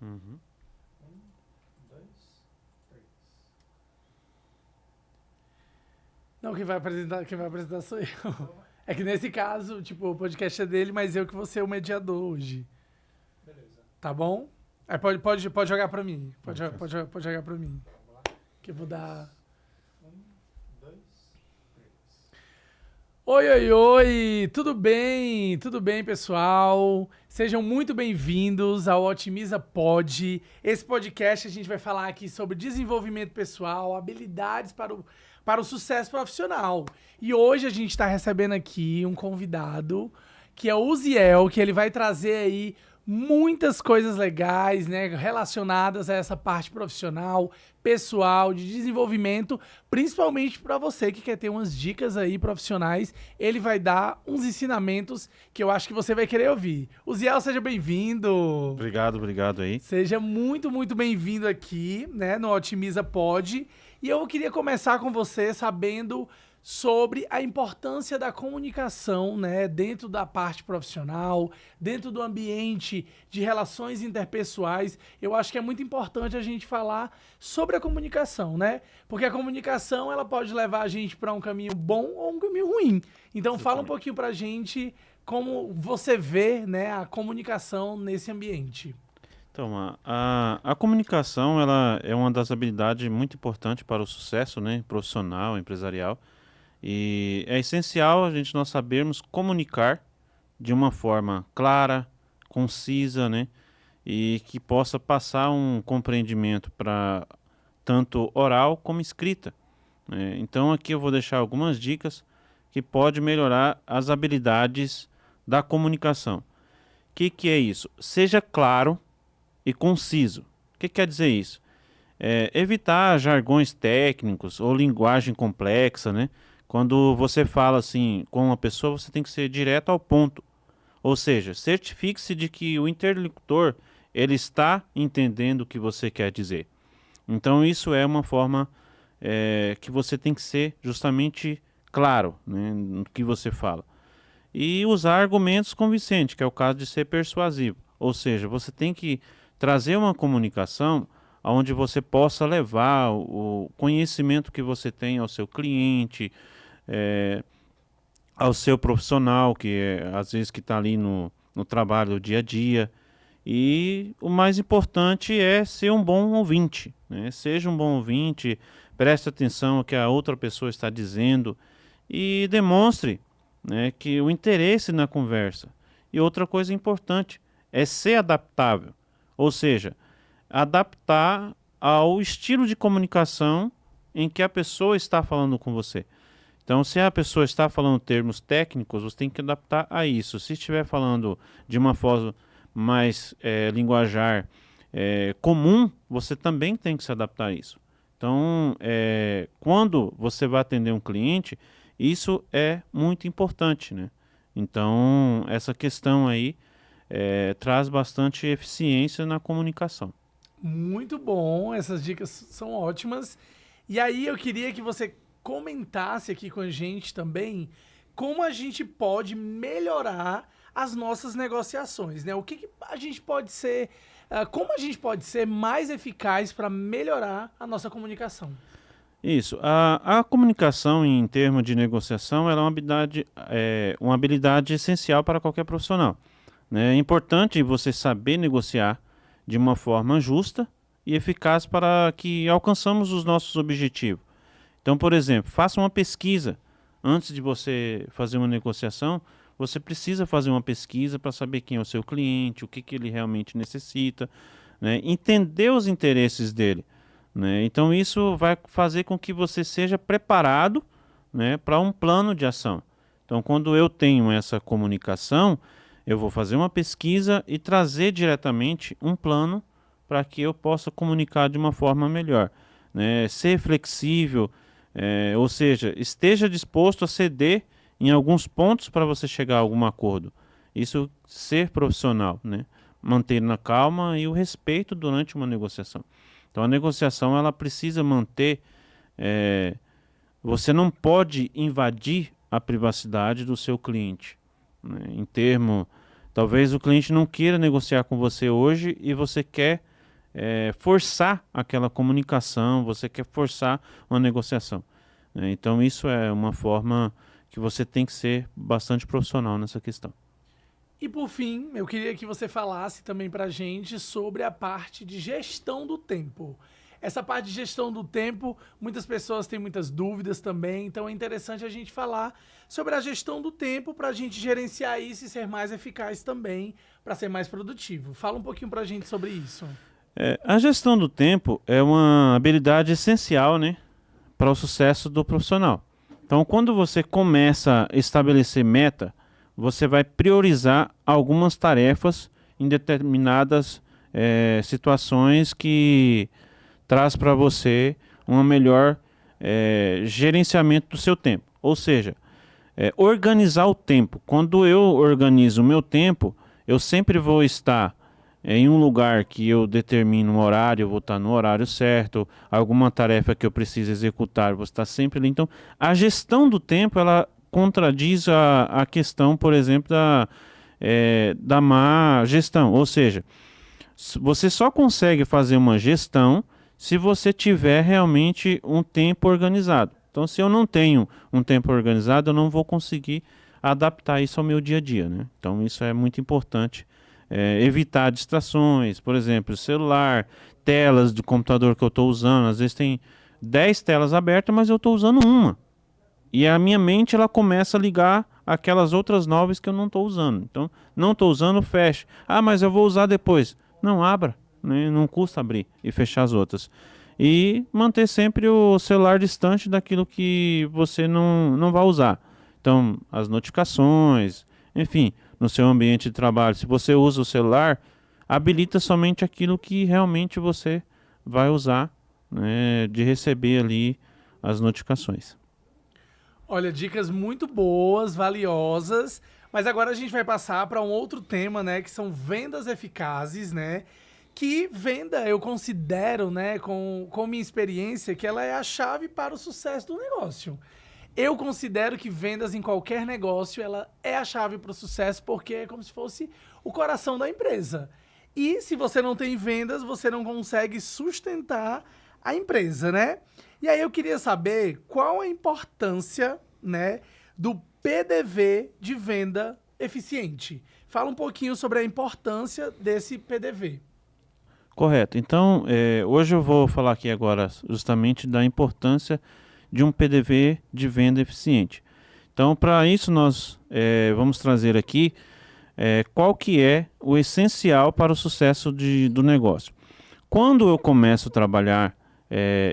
Uhum. Não, quem vai apresentar sou eu. É que nesse caso, tipo, o podcast é dele, mas eu que vou ser o mediador hoje. Tá bom? Aí pode jogar pra mim. Pode jogar pra mim. Que eu vou dar. Oi, oi, oi! Tudo bem? Tudo bem, pessoal? Sejam muito bem-vindos ao Otimiza Pod. Esse podcast a gente vai falar aqui sobre desenvolvimento pessoal, habilidades para o sucesso profissional. E hoje a gente está recebendo aqui um convidado, que é o Uziel, que ele vai trazer aí muitas coisas legais, né, relacionadas a essa parte profissional, pessoal, de desenvolvimento, principalmente para você que quer ter umas dicas aí profissionais. Ele vai dar uns ensinamentos que eu acho que você vai querer ouvir. Uziel, seja bem-vindo. Obrigado aí. Seja muito, muito bem-vindo aqui, né, no Otimiza Pod. E eu queria começar com você sabendo sobre a importância da comunicação, né, dentro da parte profissional, dentro do ambiente de relações interpessoais. Eu acho que é muito importante a gente falar sobre a comunicação, né? Porque a comunicação, ela pode levar a gente para um caminho bom ou um caminho ruim. Então fala um Exatamente. pouquinho pra gente como você vê, né, a comunicação nesse ambiente. Então, a comunicação ela é uma das habilidades muito importantes para o sucesso, né, profissional, empresarial. E é essencial a gente nós sabermos comunicar de uma forma clara, concisa, né, e que possa passar um compreendimento para tanto oral como escrita, né? Então aqui eu vou deixar algumas dicas que pode melhorar as habilidades da comunicação. O que é isso? Seja claro e conciso. O que quer dizer isso? Evitar jargões técnicos ou linguagem complexa, né? Quando você fala assim com uma pessoa, você tem que ser direto ao ponto. Ou seja, certifique-se de que o interlocutor ele está entendendo o que você quer dizer. Então isso é uma forma que você tem que ser justamente claro, né, no que você fala. E usar argumentos convincentes, que é o caso de ser persuasivo. Ou seja, você tem que trazer uma comunicação onde você possa levar o conhecimento que você tem ao seu cliente, é, ao seu profissional, que é, às vezes que está ali no trabalho do dia a dia. E o mais importante é ser um bom ouvinte, né? Seja um bom ouvinte, preste atenção ao que a outra pessoa está dizendo e demonstre, né, que o interesse na conversa. E outra coisa importante é ser adaptável, ou seja, adaptar ao estilo de comunicação em que a pessoa está falando com você. Então, se a pessoa está falando termos técnicos, você tem que adaptar a isso. Se estiver falando de uma forma mais linguajar comum, você também tem que se adaptar a isso. Então, quando você vai atender um cliente, isso é muito importante, né? Então, essa questão aí traz bastante eficiência na comunicação. Muito bom, essas dicas são ótimas. E aí eu queria que você comentasse aqui com a gente também como a gente pode melhorar as nossas negociações, né? O que a gente pode ser, como a gente pode ser mais eficaz para melhorar a nossa comunicação. Isso. A comunicação em termos de negociação ela é uma habilidade essencial para qualquer profissional, né? É importante você saber negociar de uma forma justa e eficaz para que alcançamos os nossos objetivos. Então, por exemplo, faça uma pesquisa. Antes de você fazer uma negociação, você precisa fazer uma pesquisa para saber quem é o seu cliente, o que ele realmente necessita, né? Entender os interesses dele, né? Então, isso vai fazer com que você seja preparado, né, para um plano de ação. Então, quando eu tenho essa comunicação, eu vou fazer uma pesquisa e trazer diretamente um plano para que eu possa comunicar de uma forma melhor, né? Ser flexível, ou seja, esteja disposto a ceder em alguns pontos para você chegar a algum acordo. Isso ser profissional, né? Manter na calma e o respeito durante uma negociação. Então a negociação ela precisa manter, é, você não pode invadir a privacidade do seu cliente, né? Em termos Talvez o cliente não queira negociar com você hoje e você quer forçar aquela comunicação, você quer forçar uma negociação, né? Então isso é uma forma que você tem que ser bastante profissional nessa questão. E por fim, eu queria que você falasse também pra gente sobre a parte de gestão do tempo. Essa parte de gestão do tempo, muitas pessoas têm muitas dúvidas também, então é interessante a gente falar sobre a gestão do tempo para a gente gerenciar isso e ser mais eficaz também, para ser mais produtivo. Fala um pouquinho pra gente sobre isso. A gestão do tempo é uma habilidade essencial, né, para o sucesso do profissional. Então, quando você começa a estabelecer meta, você vai priorizar algumas tarefas em determinadas situações que traz para você um melhor gerenciamento do seu tempo. Ou seja, organizar o tempo. Quando eu organizo o meu tempo, eu sempre vou estar em um lugar que eu determino um horário, eu vou estar no horário certo, alguma tarefa que eu preciso executar, eu vou estar sempre ali. Então, a gestão do tempo, ela contradiz a questão, por exemplo, da má gestão. Ou seja, você só consegue fazer uma gestão se você tiver realmente um tempo organizado. Então, se eu não tenho um tempo organizado, eu não vou conseguir adaptar isso ao meu dia a dia, né? Então, isso é muito importante. Evitar distrações, por exemplo, celular, telas do computador que eu estou usando. Às vezes tem 10 telas abertas, mas eu estou usando uma. E a minha mente ela começa a ligar aquelas outras 9 que eu não estou usando. Então, não estou usando, fecha. Ah, mas eu vou usar depois. Não, abra, né? Não custa abrir e fechar as outras. E manter sempre o celular distante daquilo que você não vai usar. Então, as notificações, enfim, no seu ambiente de trabalho, se você usa o celular, habilita somente aquilo que realmente você vai usar, né, de receber ali as notificações. Olha, dicas muito boas, valiosas, mas agora a gente vai passar para um outro tema, né, que são vendas eficazes, né? Que venda eu considero, né, com minha experiência, que ela é a chave para o sucesso do negócio. Eu considero que vendas em qualquer negócio, ela é a chave para o sucesso, porque é como se fosse o coração da empresa. E se você não tem vendas, você não consegue sustentar a empresa, né? E aí eu queria saber qual a importância, né, do PDV de venda eficiente. Fala um pouquinho sobre a importância desse PDV. Correto. Então, hoje eu vou falar aqui agora justamente da importância de um PDV de venda eficiente. Então, para isso nós vamos trazer aqui qual que é o essencial para o sucesso do negócio. Quando eu começo a trabalhar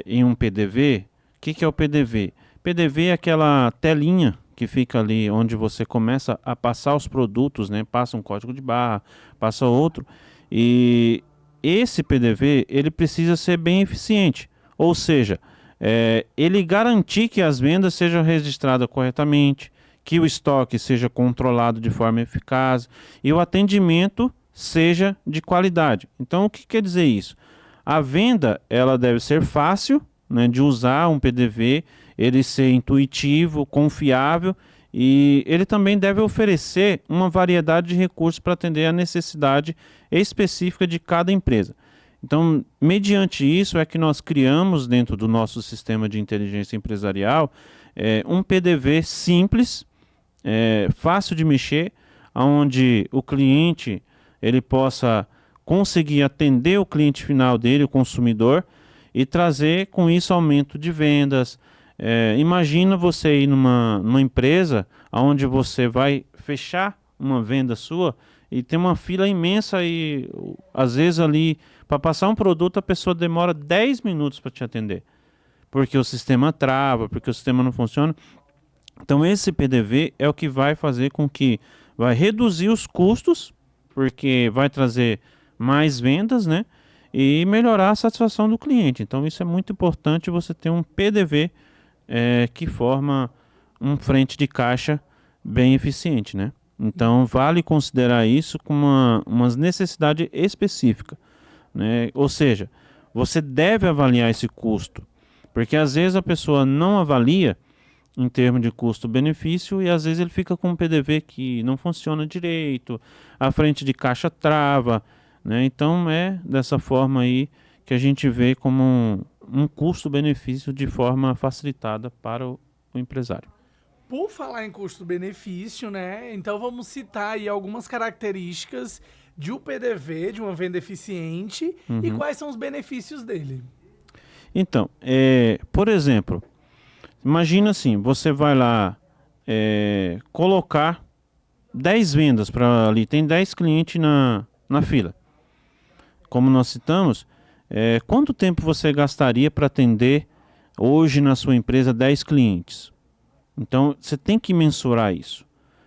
em um PDV, o que é o PDV? PDV é aquela telinha que fica ali onde você começa a passar os produtos, né? Passa um código de barra, passa outro, e esse PDV ele precisa ser bem eficiente, ou seja, ele garantir que as vendas sejam registradas corretamente, que o estoque seja controlado de forma eficaz e o atendimento seja de qualidade. Então, o que quer dizer isso? A venda ela deve ser fácil, né, de usar um PDV, ele ser intuitivo, confiável e ele também deve oferecer uma variedade de recursos para atender a necessidade específica de cada empresa. Então, mediante isso é que nós criamos dentro do nosso sistema de inteligência empresarial um PDV simples, fácil de mexer, onde o cliente ele possa conseguir atender o cliente final dele, o consumidor, e trazer com isso aumento de vendas. Imagina você ir numa empresa onde você vai fechar uma venda sua e tem uma fila imensa e às vezes ali para passar um produto a pessoa demora 10 minutos para te atender, porque o sistema trava, porque o sistema não funciona. Então esse PDV é o que vai fazer com que vai reduzir os custos, porque vai trazer mais vendas, né? E melhorar a satisfação do cliente. Então isso é muito importante, você ter um PDV que forma um frente de caixa bem eficiente, né? Então vale considerar isso como uma necessidade específica, né? Ou seja, você deve avaliar esse custo, porque às vezes a pessoa não avalia em termos de custo-benefício, e às vezes ele fica com um PDV que não funciona direito, a frente de caixa trava, né? Então é dessa forma aí que a gente vê como um custo-benefício de forma facilitada para o empresário. Por falar em custo-benefício, né? Então vamos citar aí algumas características de um PDV, de uma venda eficiente, e Uhum. quais são os benefícios dele. Então, por exemplo, imagina assim, você vai lá colocar 10 vendas para ali, tem 10 clientes na fila. Como nós citamos, quanto tempo você gastaria para atender hoje na sua empresa 10 clientes? Então, você tem que mensurar isso.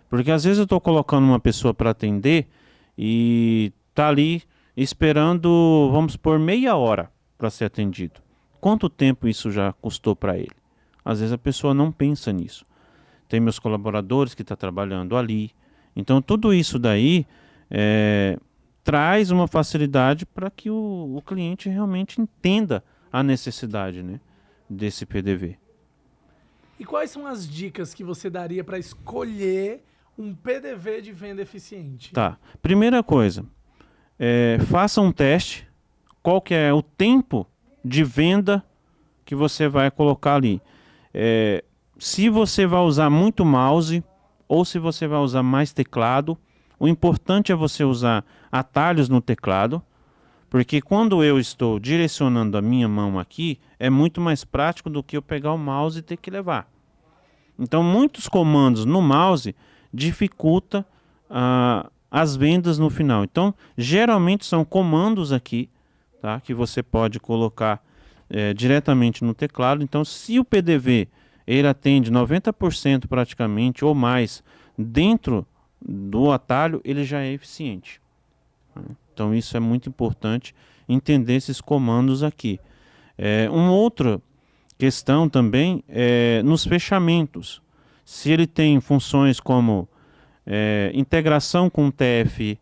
Porque às vezes eu estou colocando uma pessoa para atender e está ali esperando, vamos supor, meia hora para ser atendido. Quanto tempo isso já custou para ele? Às vezes a pessoa não pensa nisso. Tem meus colaboradores que estão trabalhando ali. Então, tudo isso daí traz uma facilidade para que o cliente realmente entenda a necessidade, né, desse PDV. E quais são as dicas que você daria para escolher um PDV de venda eficiente? Tá. Primeira coisa, faça um teste. Qual que é o tempo de venda que você vai colocar ali? Se você vai usar muito mouse ou se você vai usar mais teclado, o importante é você usar atalhos no teclado, porque quando eu estou direcionando a minha mão aqui, é muito mais prático do que eu pegar o mouse e ter que levar. Então, muitos comandos no mouse dificulta as vendas no final. Então, geralmente são comandos aqui, tá, que você pode colocar diretamente no teclado. Então, se o PDV ele atende 90% praticamente ou mais dentro do atalho, ele já é eficiente. Então, isso é muito importante entender esses comandos aqui. Uma outra questão também é nos fechamentos. Se ele tem funções como integração com TF,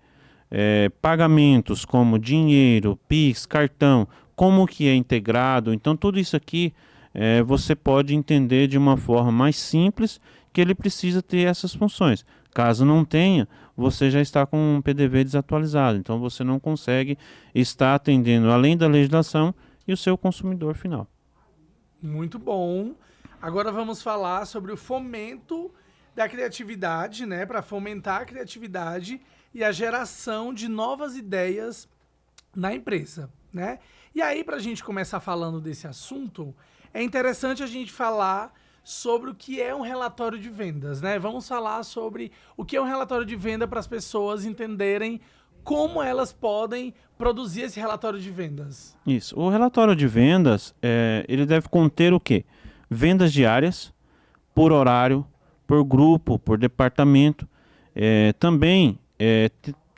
pagamentos como dinheiro, Pix, cartão, como que é integrado. Então tudo isso aqui você pode entender de uma forma mais simples que ele precisa ter essas funções. Caso não tenha, você já está com um PDV desatualizado. Então você não consegue estar atendendo além da legislação e o seu consumidor final. Muito bom. Agora vamos falar sobre o fomento da criatividade, né? Para fomentar a criatividade e a geração de novas ideias na empresa, né? E aí, para a gente começar falando desse assunto, é interessante a gente falar sobre o que é um relatório de vendas, né? Vamos falar sobre o que é um relatório de venda para as pessoas entenderem como elas podem produzir esse relatório de vendas. Isso. O relatório de vendas, ele deve conter o quê? Vendas diárias, por horário, por grupo, por departamento. Também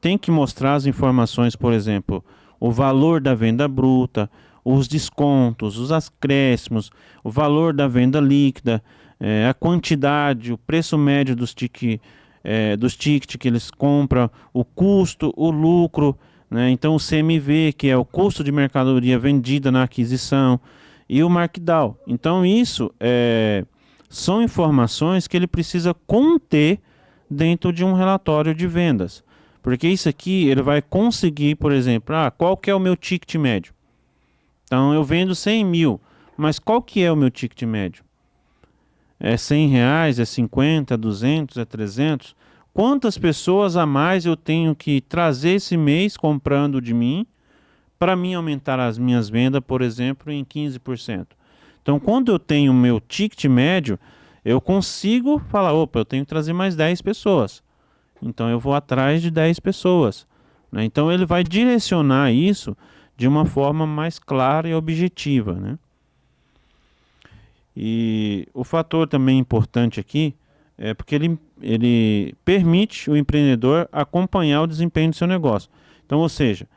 tem que mostrar as informações, por exemplo, o valor da venda bruta, os descontos, os acréscimos, o valor da venda líquida, a quantidade, o preço médio dos tickets que eles compram, o custo, o lucro, né? Então o CMV, que é o custo de mercadoria vendida na aquisição, e o markdown. Então isso são informações que ele precisa conter dentro de um relatório de vendas. Porque isso aqui ele vai conseguir, por exemplo, qual que é o meu ticket médio? Então eu vendo 100 mil, mas qual que é o meu ticket médio? É 100 reais, é 50, é 200, é 300? Quantas pessoas a mais eu tenho que trazer esse mês comprando de mim para mim aumentar as minhas vendas, por exemplo, em 15%? Então, quando eu tenho o meu ticket médio, eu consigo falar, opa, eu tenho que trazer mais 10 pessoas. Então, eu vou atrás de 10 pessoas, né? Então, ele vai direcionar isso de uma forma mais clara e objetiva, né? E o fator também importante aqui é porque ele permite o empreendedor acompanhar o desempenho do seu negócio. Então, ou seja,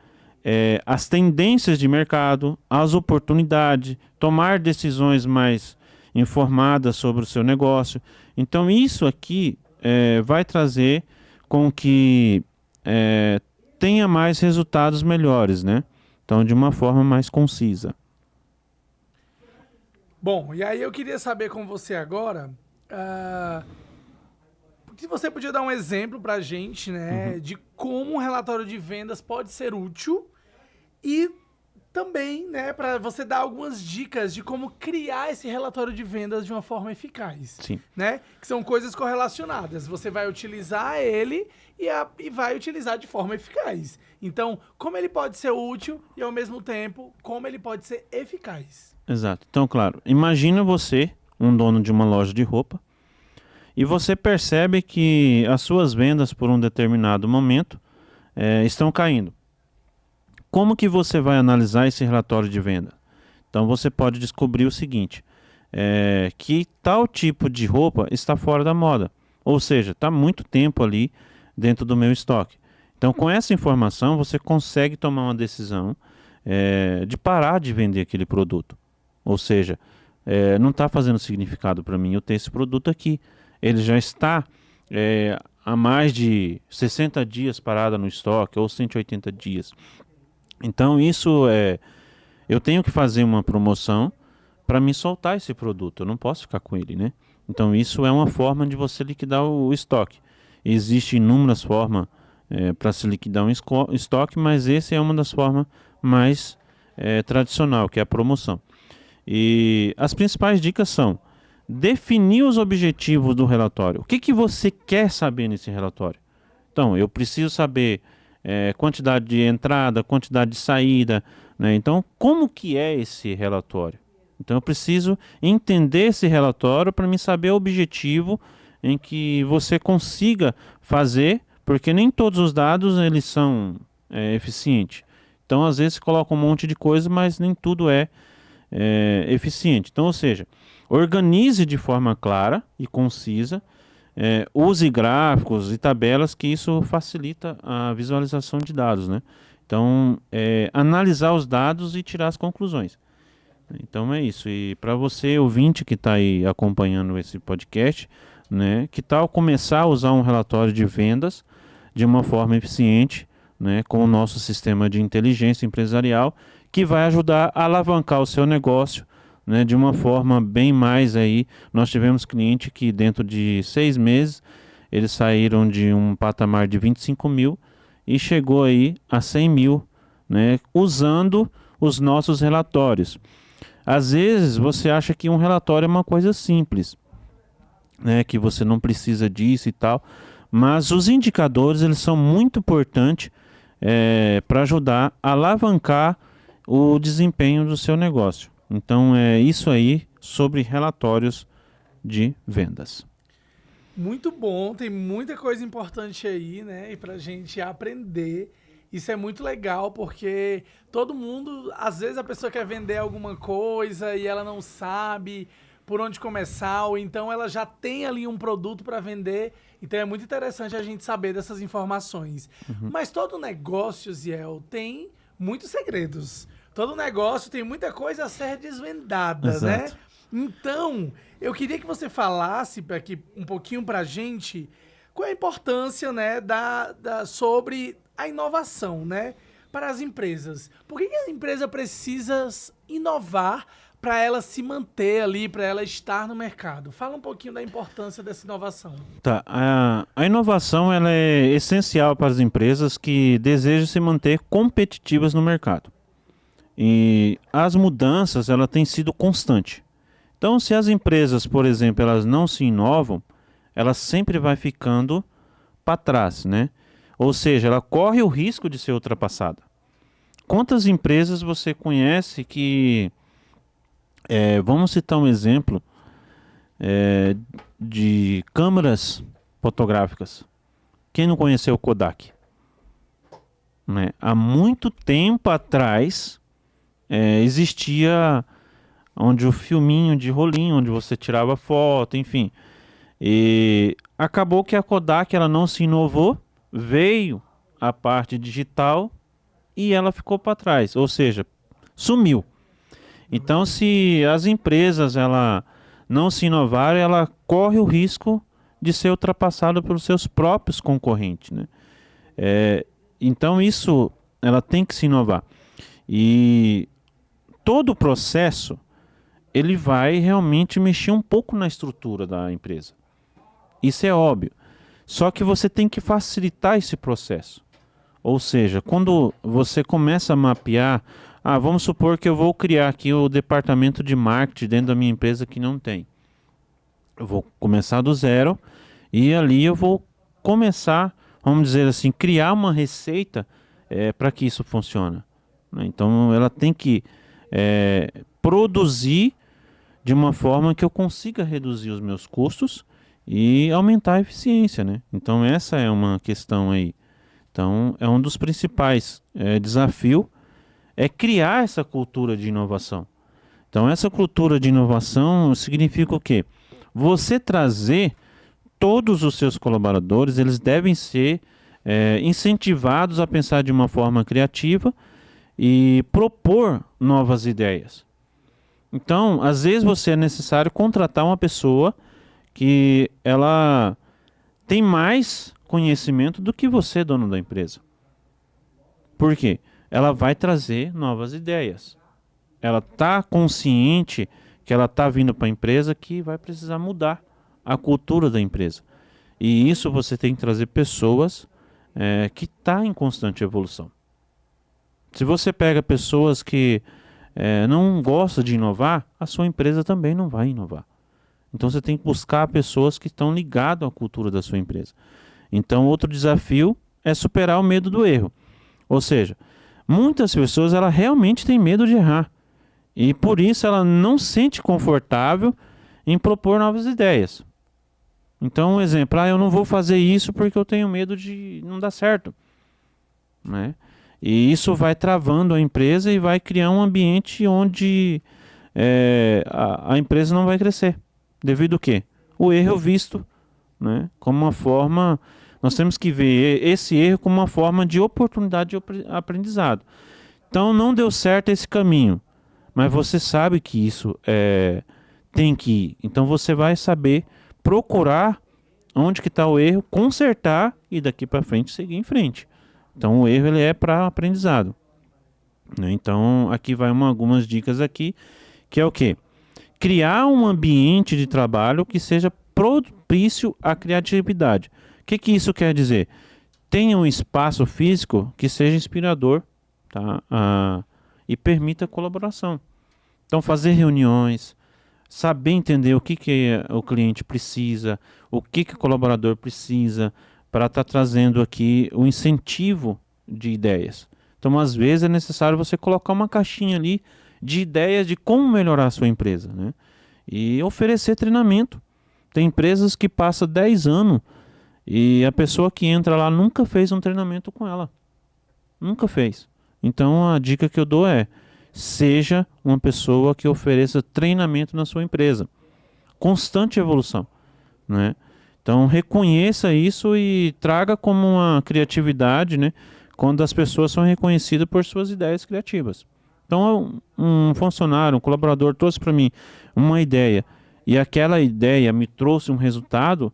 as tendências de mercado, as oportunidades, tomar decisões mais informadas sobre o seu negócio. Então, isso aqui vai trazer com que tenha mais resultados melhores, né? Então, de uma forma mais concisa. Bom, e aí eu queria saber com você agora Se você podia dar um exemplo pra gente, né, de como um relatório de vendas pode ser útil e também, né, para você dar algumas dicas de como criar esse relatório de vendas de uma forma eficaz, Sim. né? Que são coisas correlacionadas. Você vai utilizar ele e vai utilizar de forma eficaz. Então, como ele pode ser útil e, ao mesmo tempo, como ele pode ser eficaz. Exato. Então, claro, imagina você, um dono de uma loja de roupa, e você percebe que as suas vendas por um determinado momento estão caindo. Como que você vai analisar esse relatório de venda? Então você pode descobrir o seguinte, que tal tipo de roupa está fora da moda, ou seja, está muito tempo ali dentro do meu estoque. Então com essa informação você consegue tomar uma decisão de parar de vender aquele produto. Ou seja, não está fazendo significado para mim eu ter esse produto aqui. Ele já está há mais de 60 dias parado no estoque ou 180 dias. Então eu tenho que fazer uma promoção para me soltar esse produto. Eu não posso ficar com ele, né? Então isso é uma forma de você liquidar o estoque. Existem inúmeras formas para se liquidar um estoque, mas essa é uma das formas mais tradicional, que é a promoção. E as principais dicas são definir os objetivos do relatório. O que você quer saber nesse relatório? Então, eu preciso saber quantidade de entrada, quantidade de saída, né? Então, como que é esse relatório? Então, eu preciso entender esse relatório para me saber o objetivo em que você consiga fazer, porque nem todos os dados eles são eficientes. Então, às vezes, coloca um monte de coisa, mas nem tudo é eficiente. Então, ou seja, organize de forma clara e concisa, use gráficos e tabelas, que isso facilita a visualização de dados, né? Então, analisar os dados e tirar as conclusões. Então é isso. E para você, ouvinte que está aí acompanhando esse podcast, né, que tal começar a usar um relatório de vendas de uma forma eficiente, né, com o nosso sistema de inteligência empresarial, que vai ajudar a alavancar o seu negócio, né, de uma forma bem mais aí. Nós tivemos cliente que dentro de 6 meses eles saíram de um patamar de 25 mil e chegou aí a 100 mil, né, usando os nossos relatórios. Às vezes você acha que um relatório é uma coisa simples, né, que você não precisa disso e tal, mas os indicadores eles são muito importantes para ajudar a alavancar o desempenho do seu negócio. Então é isso aí sobre relatórios de vendas. Muito bom, tem muita coisa importante aí, né? E pra gente aprender. Isso é muito legal, porque todo mundo, às vezes a pessoa quer vender alguma coisa e ela não sabe por onde começar, ou então ela já tem ali um produto para vender. Então é muito interessante a gente saber dessas informações. Mas todo negócio, Ziel, tem muitos segredos. Todo negócio tem muita coisa a ser desvendada, né? Exato. Então, eu queria que você falasse aqui um pouquinho pra gente qual é a importância, né, sobre a inovação, né, para as empresas. Por que a empresa precisa inovar para ela se manter ali, para ela estar no mercado? Fala um pouquinho da importância dessa inovação. Tá, a inovação ela é essencial para as empresas que desejam se manter competitivas no mercado. E as mudanças ela têm sido constante. Então, se as empresas, por exemplo, elas não se inovam, ela sempre vai ficando para trás, né? Ou seja, ela corre o risco de ser ultrapassada. Quantas empresas você conhece que, vamos citar um exemplo de câmeras fotográficas. Quem não conheceu o Kodak? Né? Há muito tempo atrás existia onde o filminho de rolinho, onde você tirava foto, enfim. E acabou que a Kodak ela não se inovou, veio a parte digital e ela ficou para trás, ou seja, sumiu. Então, se as empresas ela não se inovarem, ela corre o risco de ser ultrapassada pelos seus próprios concorrentes, né? Então, isso ela tem que se inovar. E todo o processo ele vai realmente mexer um pouco na estrutura da empresa. Isso é óbvio. Só que você tem que facilitar esse processo. Ou seja, quando você começa a mapear, vamos supor que eu vou criar aqui o departamento de marketing dentro da minha empresa que não tem. Eu vou começar do zero e ali eu vou começar, vamos dizer assim, criar uma receita para que isso funcione. Né? Então ela tem que produzir de uma forma que eu consiga reduzir os meus custos e aumentar a eficiência, né? Então essa é uma questão aí. Então é um dos principais desafios é criar essa cultura de inovação. Então essa cultura de inovação significa o quê? Você trazer todos os seus colaboradores, eles devem ser incentivados a pensar de uma forma criativa e propor novas ideias. Então, às vezes você é necessário contratar uma pessoa que ela tem mais conhecimento do que você, dono da empresa. Por quê? Ela vai trazer novas ideias. Ela está consciente que ela está vindo para a empresa que vai precisar mudar a cultura da empresa. E isso você tem que trazer pessoas que estão em constante evolução. Se você pega pessoas que não gostam de inovar, a sua empresa também não vai inovar. Então você tem que buscar pessoas que estão ligadas à cultura da sua empresa. Então outro desafio é superar o medo do erro. Ou seja, muitas pessoas ela realmente têm medo de errar. E por isso ela não se sente confortável em propor novas ideias. Então, um exemplo, eu não vou fazer isso porque eu tenho medo de não dar certo. Né? E isso vai travando a empresa e vai criar um ambiente onde a empresa não vai crescer. Devido ao quê? O erro visto, né, como uma forma... Nós temos que ver esse erro como uma forma de oportunidade de aprendizado. Então não deu certo esse caminho, mas você sabe que isso tem que ir. Então você vai saber procurar onde que está o erro, consertar e daqui para frente seguir em frente. Então o erro ele é para aprendizado. Né? Então aqui vai algumas dicas aqui, que é o quê? Criar um ambiente de trabalho que seja propício à criatividade. O que isso quer dizer? Tenha um espaço físico que seja inspirador, tá? E permita colaboração. Então fazer reuniões, saber entender o que o cliente precisa, o que o colaborador precisa, para estar trazendo aqui o incentivo de ideias. Então às vezes é necessário você colocar uma caixinha ali de ideias de como melhorar a sua empresa, né? E oferecer treinamento. Tem empresas que passam 10 anos e a pessoa que entra lá nunca fez um treinamento com ela. Nunca fez. Então a dica que eu dou é: seja uma pessoa que ofereça treinamento na sua empresa. Constante evolução, né? Então reconheça isso e traga como uma criatividade, né? Quando as pessoas são reconhecidas por suas ideias criativas. Então um funcionário, um colaborador trouxe para mim uma ideia e aquela ideia me trouxe um resultado,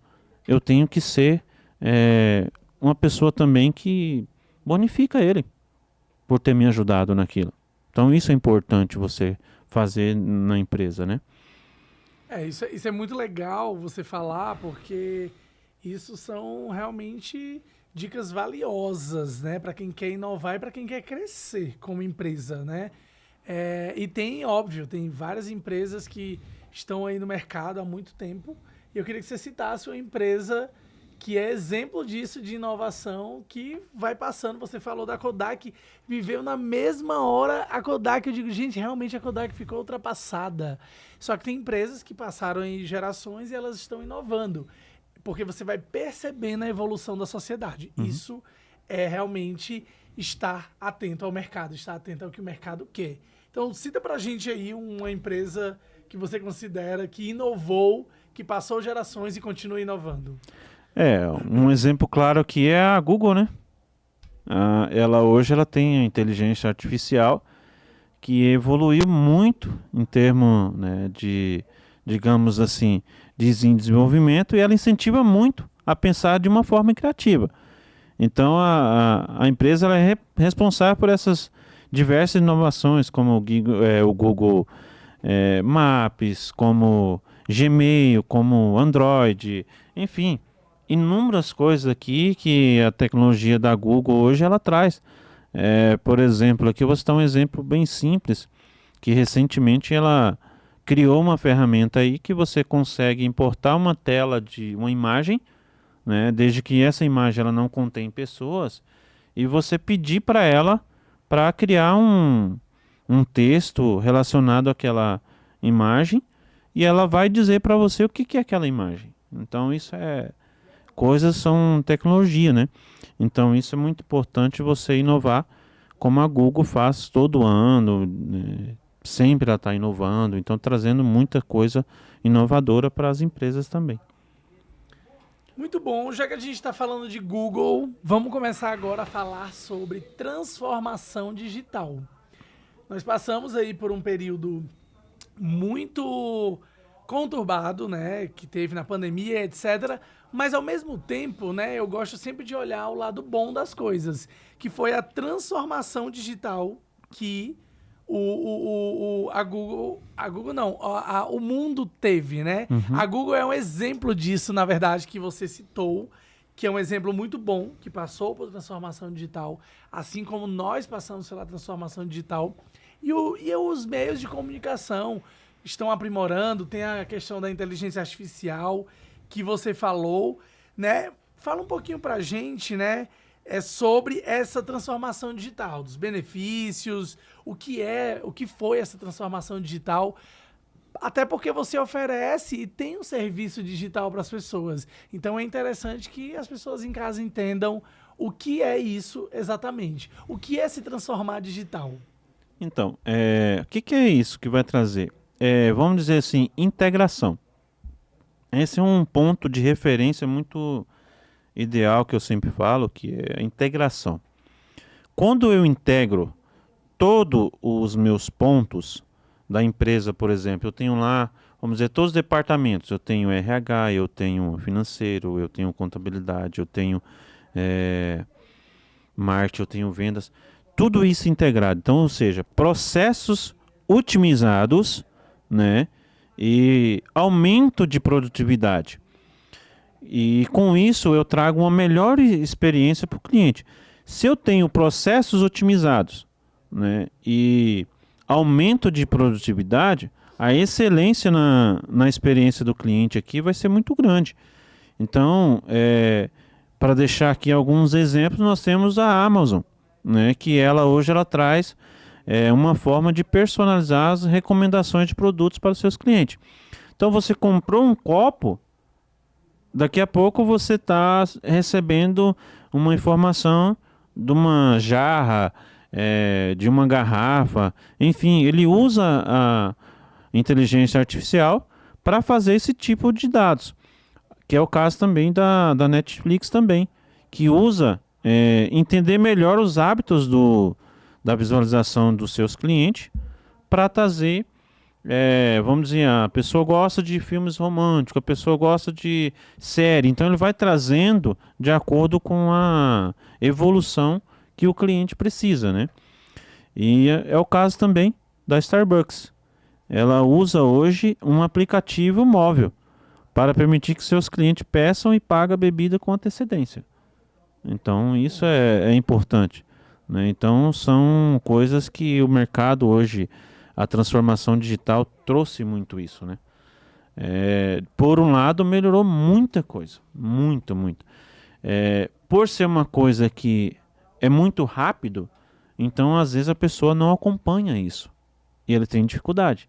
eu tenho que ser uma pessoa também que bonifica ele por ter me ajudado naquilo. Então isso é importante você fazer na empresa, né? Isso é muito legal você falar, porque isso são realmente dicas valiosas, né? Para quem quer inovar e para quem quer crescer como empresa, né? E tem, óbvio, tem várias empresas que estão aí no mercado há muito tempo. E eu queria que você citasse uma empresa que é exemplo disso, de inovação, que vai passando. Você falou da Kodak, viveu na mesma hora a Kodak. Eu digo, gente, realmente a Kodak ficou ultrapassada. Só que tem empresas que passaram em gerações e elas estão inovando. Porque você vai percebendo a evolução da sociedade. Uhum. Isso é realmente estar atento ao mercado, estar atento ao que o mercado quer. Então, cita pra gente aí uma empresa que você considera que inovou, que passou gerações e continua inovando. Um exemplo claro aqui é a Google, né? Hoje ela tem a inteligência artificial que evoluiu muito em termos, né, de, digamos assim, de desenvolvimento, e ela incentiva muito a pensar de uma forma criativa. Então a empresa ela é responsável por essas diversas inovações, como o Google Maps, como Gmail, como Android, enfim, inúmeras coisas aqui que a tecnologia da Google hoje ela traz. Por exemplo, aqui eu vou citar um exemplo bem simples, que recentemente ela criou uma ferramenta aí que você consegue importar uma tela de uma imagem, né, desde que essa imagem ela não contém pessoas, e você pedir para ela para criar um texto relacionado àquela imagem, e ela vai dizer para você o que que é aquela imagem. Então isso coisas são tecnologia, né? Então isso é muito importante você inovar, como a Google faz todo ano, né? Sempre ela está inovando, então trazendo muita coisa inovadora para as empresas também. Muito bom, já que a gente está falando de Google, vamos começar agora a falar sobre transformação digital. Nós passamos aí por um período muito conturbado, né, que teve na pandemia, etc. Mas ao mesmo tempo, né, eu gosto sempre de olhar o lado bom das coisas, que foi a transformação digital que a Google não, o mundo teve, né? Uhum. A Google é um exemplo disso, na verdade, que você citou, que é um exemplo muito bom, que passou por transformação digital, assim como nós passamos pela transformação digital. E os meios de comunicação estão aprimorando, tem a questão da inteligência artificial que você falou, né? Fala um pouquinho pra gente, né? Sobre essa transformação digital, dos benefícios, o que foi essa transformação digital, até porque você oferece e tem um serviço digital para as pessoas. Então é interessante que as pessoas em casa entendam o que é isso exatamente. O que é se transformar digital? Então, o que que é isso que vai trazer? Vamos dizer assim, integração. Esse é um ponto de referência muito ideal que eu sempre falo, que é a integração. Quando eu integro todos os meus pontos da empresa, por exemplo, eu tenho lá, vamos dizer, todos os departamentos. Eu tenho RH, eu tenho financeiro, eu tenho contabilidade, eu tenho marketing, eu tenho vendas. Tudo isso integrado. Então, ou seja, processos otimizados, né? E aumento de produtividade. E com isso eu trago uma melhor experiência para o cliente. Se eu tenho processos otimizados, né, e aumento de produtividade, a excelência na experiência do cliente aqui vai ser muito grande. Então, para deixar aqui alguns exemplos, nós temos a Amazon, né, que ela hoje ela traz uma forma de personalizar as recomendações de produtos para os seus clientes. Então, você comprou um copo, daqui a pouco você está recebendo uma informação de uma jarra, de uma garrafa, enfim, ele usa a inteligência artificial para fazer esse tipo de dados, que é o caso também da Netflix também, que usa entender melhor os hábitos da visualização dos seus clientes para trazer, vamos dizer, a pessoa gosta de filmes românticos, a pessoa gosta de série, então ele vai trazendo de acordo com a evolução que o cliente precisa, né? E é o caso também da Starbucks. Ela usa hoje um aplicativo móvel para permitir que seus clientes peçam e paguem a bebida com antecedência. Então isso é importante, né? Então são coisas que o mercado hoje, a transformação digital trouxe muito isso, né? Por um lado melhorou muita coisa, muito, muito. Por ser uma coisa que é muito rápido, então às vezes a pessoa não acompanha isso e ele tem dificuldade.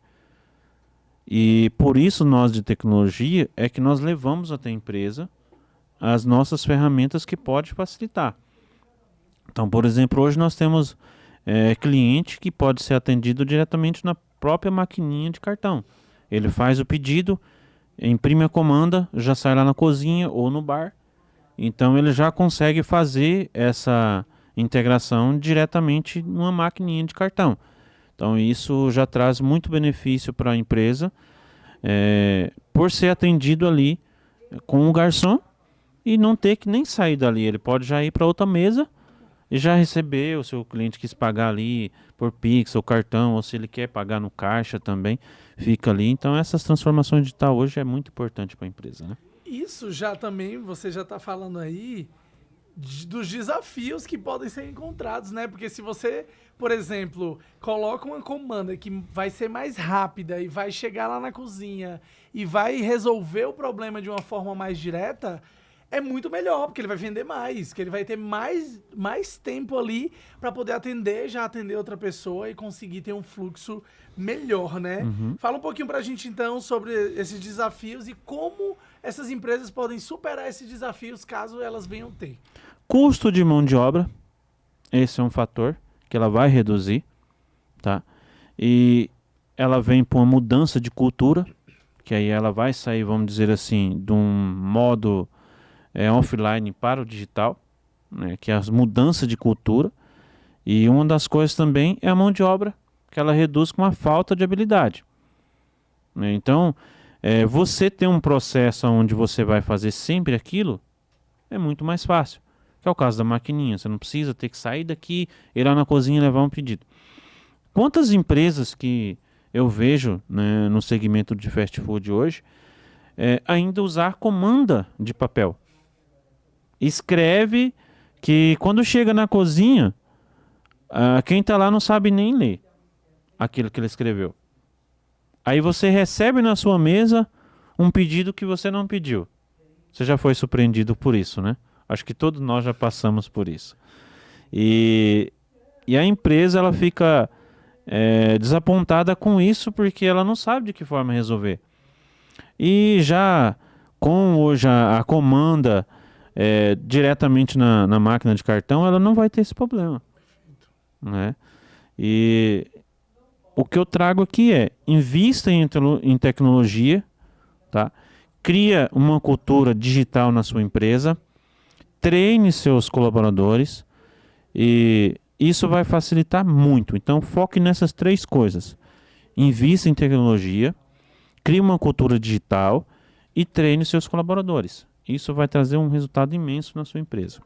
E por isso nós de tecnologia é que nós levamos até a empresa as nossas ferramentas que pode facilitar. Então, por exemplo, hoje nós temos cliente que pode ser atendido diretamente na própria maquininha de cartão. Ele faz o pedido, imprime a comanda, já sai lá na cozinha ou no bar. Então ele já consegue fazer essa integração diretamente numa maquininha de cartão. Então isso já traz muito benefício para a empresa, por ser atendido ali com o garçom e não ter que nem sair dali. Ele pode já ir para outra mesa, e já recebeu, se o cliente quis pagar ali por Pix ou cartão, ou se ele quer pagar no caixa também, fica ali. Então essas transformações digitais hoje é muito importante para a empresa, né? Isso já também, você já está falando aí dos desafios que podem ser encontrados, né? Porque se você, por exemplo, coloca uma comanda que vai ser mais rápida e vai chegar lá na cozinha e vai resolver o problema de uma forma mais direta, é muito melhor, porque ele vai vender mais, que ele vai ter mais tempo ali para poder atender, já atender outra pessoa e conseguir ter um fluxo melhor, né? Uhum. Fala um pouquinho pra gente então sobre esses desafios e como essas empresas podem superar esses desafios caso elas venham ter. Custo de mão de obra, esse é um fator que ela vai reduzir, tá? E ela vem para uma mudança de cultura, que aí ela vai sair, vamos dizer assim, de um modo offline para o digital, né? Que é as mudanças de cultura. E uma das coisas também é a mão de obra, que ela reduz com a falta de habilidade, né? Então, você ter um processo onde você vai fazer sempre aquilo é muito mais fácil. Que é o caso da maquininha. Você não precisa ter que sair daqui, ir lá na cozinha e levar um pedido. Quantas empresas que eu vejo, né, no segmento de fast food hoje, ainda usar comanda de papel? Escreve que quando chega na cozinha, quem está lá não sabe nem ler aquilo que ele escreveu. Aí você recebe na sua mesa um pedido que você não pediu. Você já foi surpreendido por isso, né? Acho que todos nós já passamos por isso. E a empresa ela fica desapontada com isso porque ela não sabe de que forma resolver. E já com hoje a comanda diretamente na máquina de cartão, ela não vai ter esse problema, né? E o que eu trago aqui invista em tecnologia, tá? Cria uma cultura digital na sua empresa, treine seus colaboradores e isso vai facilitar muito. Então foque nessas 3 coisas. Invista em tecnologia, crie uma cultura digital e treine seus colaboradores. Isso vai trazer um resultado imenso na sua empresa.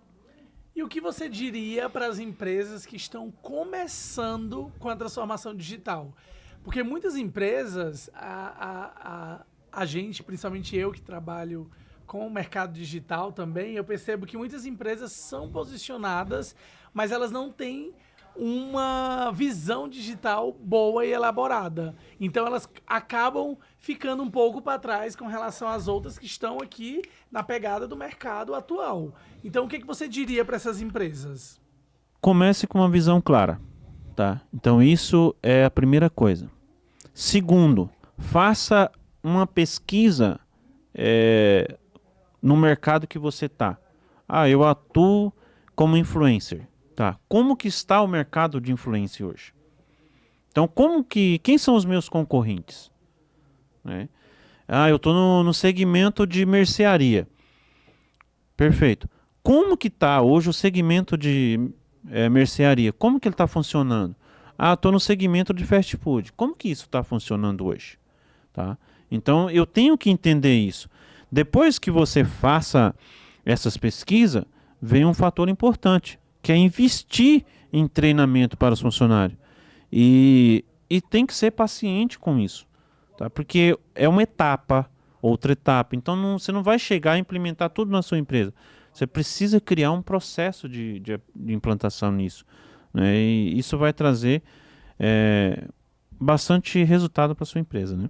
E o que você diria para as empresas que estão começando com a transformação digital? Porque muitas empresas, a gente, principalmente eu que trabalho com o mercado digital também, eu percebo que muitas empresas são posicionadas, mas elas não têm uma visão digital boa e elaborada. Então elas acabam ficando um pouco para trás com relação às outras que estão aqui na pegada do mercado atual. Então o que você diria para essas empresas? Comece com uma visão clara, tá? Então isso é a primeira coisa. Segundo, faça uma pesquisa no mercado que você está. Eu atuo como influencer. Tá. Como que está o mercado de influência hoje? Então, quem são os meus concorrentes? Né? Eu estou no segmento de mercearia. Perfeito. Como que está hoje o segmento de mercearia? Como que ele está funcionando? Estou no segmento de fast food. Como que isso está funcionando hoje? Tá? Então, eu tenho que entender isso. Depois que você faça essas pesquisas, vem um fator importante, que é investir em treinamento para os funcionários. E tem que ser paciente com isso, tá? Porque é uma etapa, outra etapa. Então você não vai chegar a implementar tudo na sua empresa. Você precisa criar um processo de implantação nisso, né? E isso vai trazer bastante resultado para a sua empresa, né?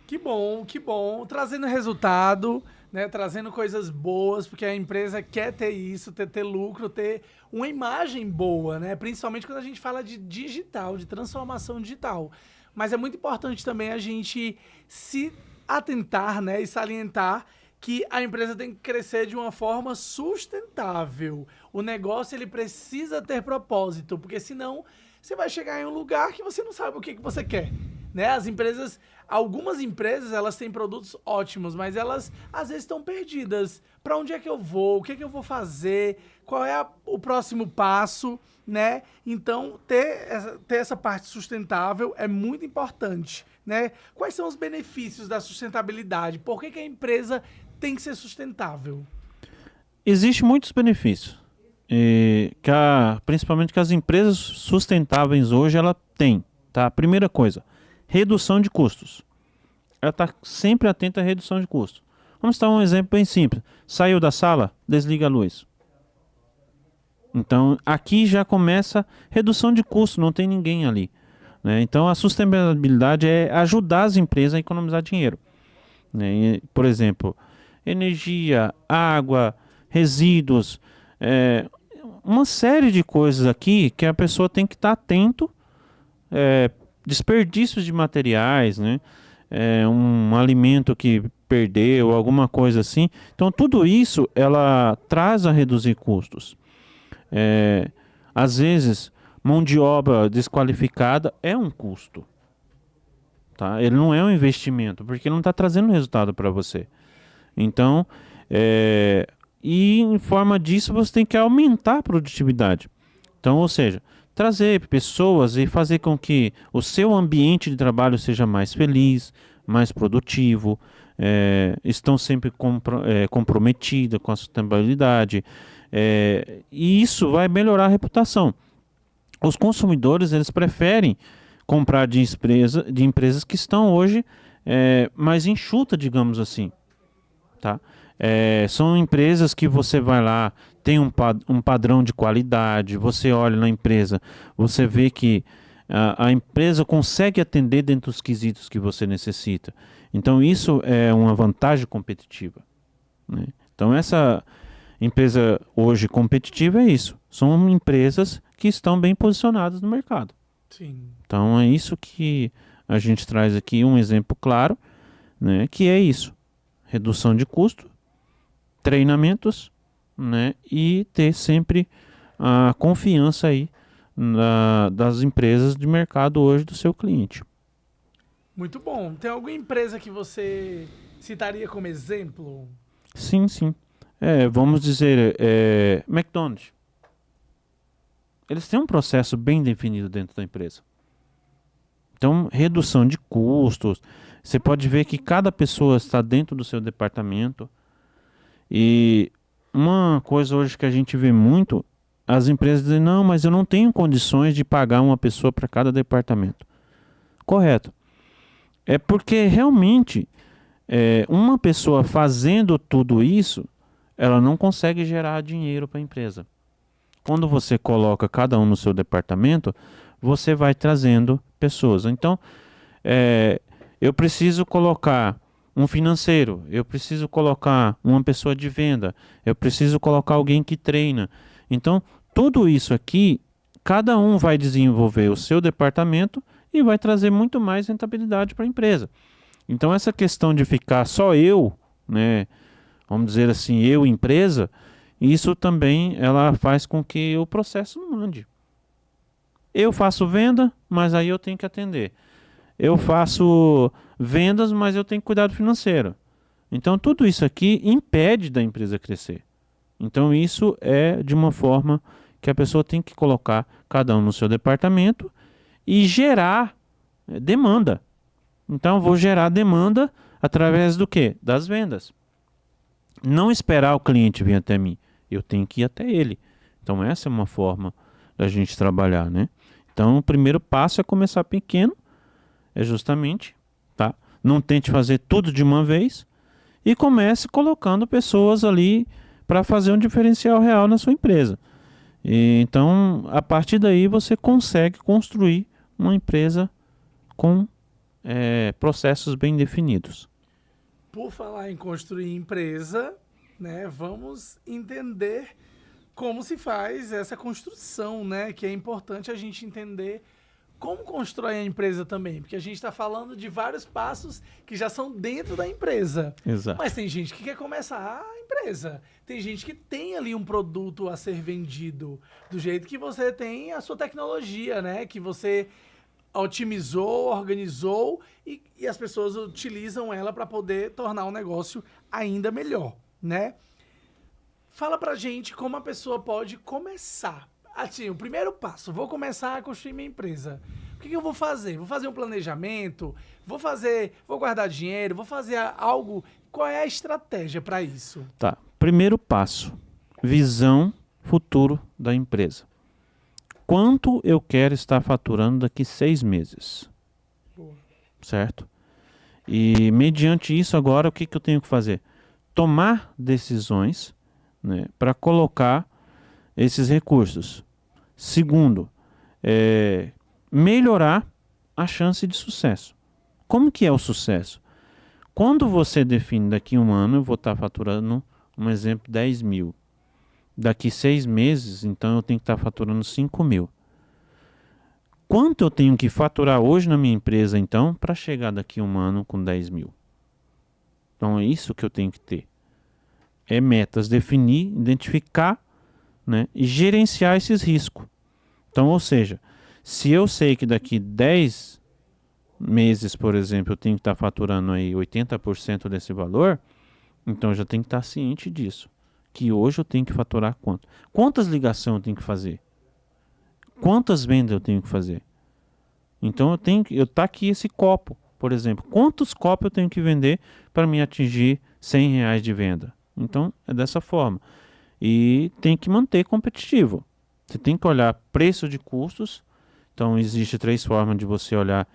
Que bom, que bom. Trazendo resultado, né? Trazendo coisas boas, porque a empresa quer ter isso, ter lucro, ter uma imagem boa, né? Principalmente quando a gente fala de digital, de transformação digital. Mas é muito importante também a gente se atentar, né? E salientar que a empresa tem que crescer de uma forma sustentável. O negócio, ele precisa ter propósito, porque senão você vai chegar em um lugar que você não sabe o que você quer, né? Algumas empresas, elas têm produtos ótimos, mas elas às vezes estão perdidas. Para onde é que eu vou? O que é que eu vou fazer? Qual é o próximo passo, né? Então, ter essa parte sustentável é muito importante, né? Quais são os benefícios da sustentabilidade? Por que a empresa tem que ser sustentável? Existem muitos benefícios, principalmente que as empresas sustentáveis hoje ela tem, tá? Primeira coisa, redução de custos. Ela está sempre atenta à redução de custos. Vamos dar um exemplo bem simples. Saiu da sala, desliga a luz. Então, aqui já começa redução de custo, não tem ninguém ali, né? Então, a sustentabilidade é ajudar as empresas a economizar dinheiro, né? Por exemplo, energia, água, resíduos, uma série de coisas aqui que a pessoa tem que estar atento, desperdícios de materiais, né? Um alimento que perdeu, alguma coisa assim. Então, tudo isso ela traz a reduzir custos. Às vezes, mão de obra desqualificada é um custo, tá? Ele não é um investimento, porque ele não está trazendo resultado para você. Então, e em forma disso, você tem que aumentar a produtividade. Então, ou seja, trazer pessoas e fazer com que o seu ambiente de trabalho seja mais feliz, mais produtivo, estão sempre comprometidos com a sustentabilidade, e isso vai melhorar a reputação. Os consumidores eles preferem comprar de empresas que estão hoje mais enxuta, digamos assim, tá? São empresas que você vai lá, tem um padrão de qualidade, você olha na empresa, você vê que a empresa consegue atender dentro dos quesitos que você necessita. Então isso é uma vantagem competitiva, né? Então essa empresa hoje competitiva é isso. São empresas que estão bem posicionadas no mercado. Sim. Então é isso que a gente traz aqui, um exemplo claro, né, que é isso. Redução de custo, treinamentos, né, e ter sempre a confiança aí das empresas de mercado hoje do seu cliente. Muito bom. Tem alguma empresa que você citaria como exemplo? Sim, sim. Vamos dizer, McDonald's. Eles têm um processo bem definido dentro da empresa. Então, redução de custos. Você pode ver que cada pessoa está dentro do seu departamento. E uma coisa hoje que a gente vê muito, as empresas dizem, não, mas eu não tenho condições de pagar uma pessoa para cada departamento. Correto. É porque realmente uma pessoa fazendo tudo isso, ela não consegue gerar dinheiro para a empresa. Quando você coloca cada um no seu departamento, você vai trazendo pessoas. Então, eu preciso colocar um financeiro, eu preciso colocar uma pessoa de venda, eu preciso colocar alguém que treina. Então, tudo isso aqui, cada um vai desenvolver o seu departamento e vai trazer muito mais rentabilidade para a empresa. Então, essa questão de ficar só eu, né, vamos dizer assim, eu empresa, isso também ela faz com que o processo não ande. Eu faço venda, mas aí eu tenho que atender. Eu faço vendas, mas eu tenho que cuidar do financeiro. Então, tudo isso aqui impede da empresa crescer. Então, isso é de uma forma que a pessoa tem que colocar cada um no seu departamento e gerar demanda. Então, eu vou gerar demanda através do quê? Das vendas. Não esperar o cliente vir até mim. Eu tenho que ir até ele. Então, essa é uma forma da gente trabalhar, né? Então, o primeiro passo é começar pequeno, é justamente, tá? Não tente fazer tudo de uma vez e comece colocando pessoas ali para fazer um diferencial real na sua empresa. Então, a partir daí, você consegue construir uma empresa com processos bem definidos. Por falar em construir empresa, né, vamos entender como se faz essa construção, né? Que é importante a gente entender como constrói a empresa também, porque a gente está falando de vários passos que já são dentro da empresa. Exato. Mas tem gente que quer começar a empresa. Tem gente que tem ali um produto a ser vendido, do jeito que você tem a sua tecnologia, né? Que você otimizou, organizou e as pessoas utilizam ela para poder tornar o negócio ainda melhor, né? Fala pra gente como a pessoa pode começar. Assim, o primeiro passo, vou começar a construir minha empresa. O que eu vou fazer? Vou fazer um planejamento? Vou guardar dinheiro? Vou fazer algo? Qual é a estratégia para isso? Tá. Primeiro passo, visão, futuro da empresa. Quanto eu quero estar faturando daqui 6 meses? Boa. Certo? E mediante isso agora, o que eu tenho que fazer? Tomar decisões, né, para colocar esses recursos. Segundo, melhorar a chance de sucesso. Como que é o sucesso? Quando você define daqui a um ano, eu vou estar faturando, um exemplo, 10 mil. Daqui 6 meses, então eu tenho que estar faturando 5 mil. Quanto eu tenho que faturar hoje na minha empresa, então, para chegar daqui a um ano com 10 mil? Então é isso que eu tenho que ter. É metas, definir, identificar, né, e gerenciar esses riscos. Então, ou seja, se eu sei que daqui 10 meses, por exemplo, eu tenho que estar faturando aí 80% desse valor, então eu já tenho que estar ciente disso. Que hoje eu tenho que faturar quanto? Quantas ligações eu tenho que fazer? Quantas vendas eu tenho que fazer? Então eu tá aqui esse copo, por exemplo. Quantos copos eu tenho que vender para me atingir R$ 100 de venda? Então é dessa forma. E tem que manter competitivo. Você tem que olhar preço de custos. Então existe 3 formas de você olhar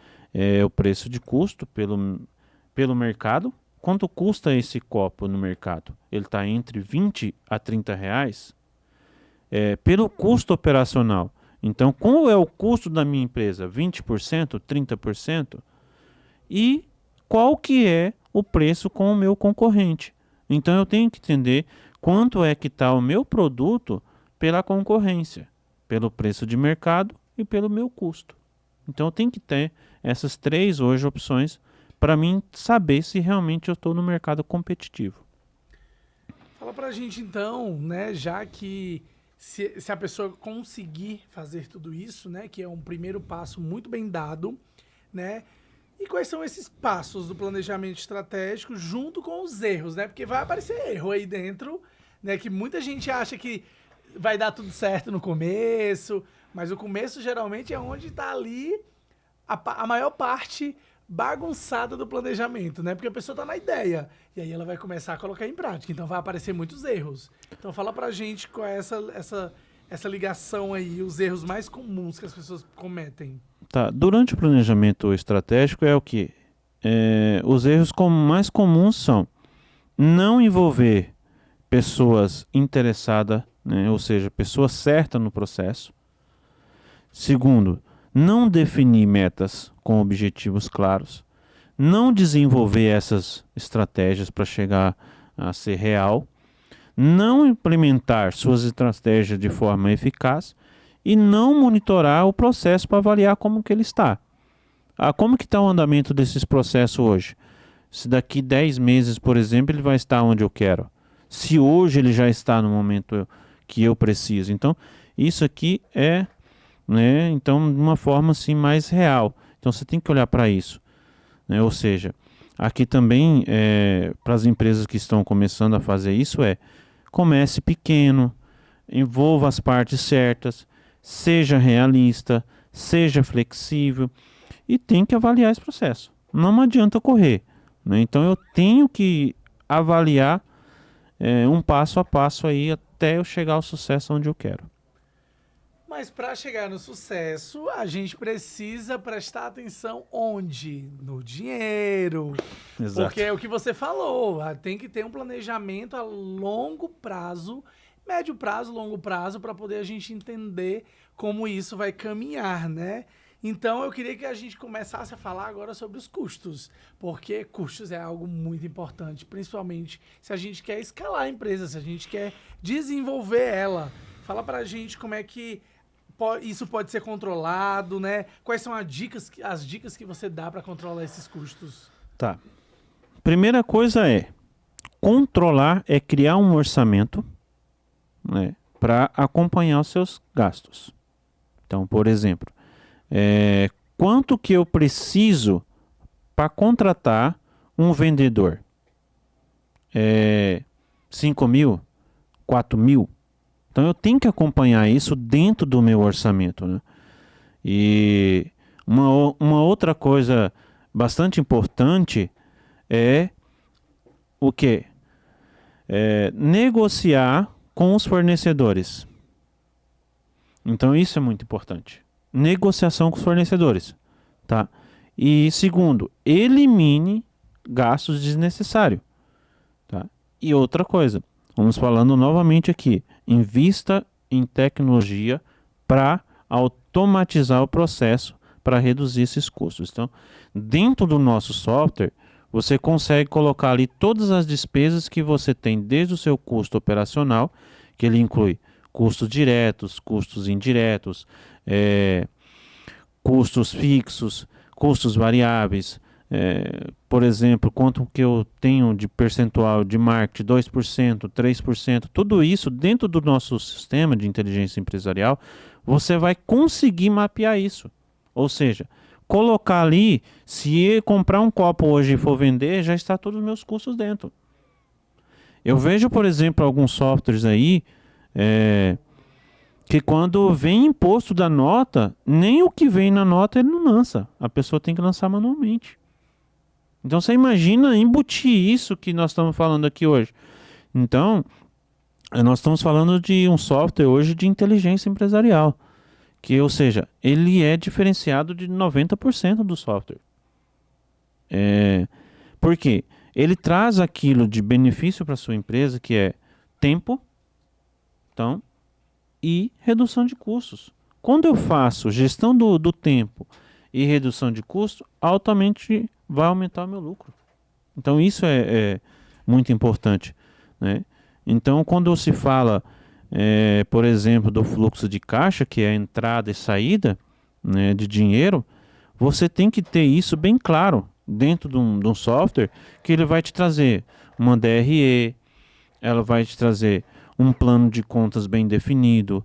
o preço de custo pelo mercado. Quanto custa esse copo no mercado? Ele está entre 20 a 30 reais. Pelo custo operacional. Então, qual é o custo da minha empresa? 20%, 30%? E qual que é o preço com o meu concorrente? Então, eu tenho que entender quanto é que está o meu produto pela concorrência, pelo preço de mercado e pelo meu custo. Então, eu tenho que ter essas 3 hoje opções para mim saber se realmente eu estou no mercado competitivo. Fala pra gente então, né, já que se a pessoa conseguir fazer tudo isso, né, que é um primeiro passo muito bem dado, né, e quais são esses passos do planejamento estratégico junto com os erros, né, porque vai aparecer erro aí dentro, né, que muita gente acha que vai dar tudo certo no começo, mas o começo geralmente é onde está ali a maior parte bagunçada do planejamento, né? Porque a pessoa tá na ideia e aí ela vai começar a colocar em prática, então vai aparecer muitos erros. Então fala pra gente qual é essa ligação aí, os erros mais comuns que as pessoas cometem. Tá. Durante o planejamento estratégico é o que? Os erros mais comuns são não envolver pessoas interessadas, né? Ou seja, pessoas certas no processo. Segundo, não definir metas com objetivos claros, não desenvolver essas estratégias para chegar a ser real, não implementar suas estratégias de forma eficaz e não monitorar o processo para avaliar como que ele está. Como que está o andamento desses processos hoje? Se daqui 10 meses, por exemplo, ele vai estar onde eu quero. Se hoje ele já está no momento que eu preciso. Então, isso aqui né, então, de uma forma assim mais real. Então, você tem que olhar para isso. Né? Ou seja, aqui também, para as empresas que estão começando a fazer isso, comece pequeno, envolva as partes certas, seja realista, seja flexível e tem que avaliar esse processo. Não adianta correr. Né? Então, eu tenho que avaliar um passo a passo aí até eu chegar ao sucesso onde eu quero. Mas para chegar no sucesso, a gente precisa prestar atenção onde? No dinheiro. Exato. Porque é o que você falou, tem que ter um planejamento a longo prazo, médio prazo, longo prazo, para poder a gente entender como isso vai caminhar, né? Então eu queria que a gente começasse a falar agora sobre os custos, porque custos é algo muito importante, principalmente se a gente quer escalar a empresa, se a gente quer desenvolver ela. Fala pra gente como é que isso pode ser controlado, né? Quais são as dicas que você dá para controlar esses custos? Tá. Primeira coisa controlar, criar um orçamento, né, para acompanhar os seus gastos. Então, por exemplo, quanto que eu preciso para contratar um vendedor? 5 mil? 4 mil? Então eu tenho que acompanhar isso dentro do meu orçamento, né? E uma outra coisa bastante importante é o quê? Negociar com os fornecedores. Então isso é muito importante. Negociação com os fornecedores, tá? E segundo, elimine gastos desnecessários, tá? E outra coisa, vamos falando novamente aqui, invista em tecnologia para automatizar o processo para reduzir esses custos. Então, dentro do nosso software, você consegue colocar ali todas as despesas que você tem desde o seu custo operacional, que ele inclui custos diretos, custos indiretos, custos fixos, custos variáveis. Por exemplo, quanto que eu tenho de percentual de marketing, 2%, 3%, tudo isso dentro do nosso sistema de inteligência empresarial, você vai conseguir mapear isso. Ou seja, colocar ali, se comprar um copo hoje e for vender, já está todos os meus custos dentro. Eu vejo, por exemplo, alguns softwares aí, que quando vem imposto da nota, nem o que vem na nota ele não lança. A pessoa tem que lançar manualmente. Então você imagina embutir isso que nós estamos falando aqui hoje. Então, nós estamos falando de um software hoje de inteligência empresarial. Que, ou seja, ele é diferenciado de 90% do software. Por quê? Ele traz aquilo de benefício para a sua empresa, que é tempo, então, e redução de custos. Quando eu faço gestão do tempo e redução de custo, altamente vai aumentar o meu lucro. Então isso é muito importante, né? Então quando se fala, por exemplo, do fluxo de caixa, que é a entrada e saída, né, de dinheiro, você tem que ter isso bem claro dentro de um software, que ele vai te trazer uma DRE, ela vai te trazer um plano de contas bem definido,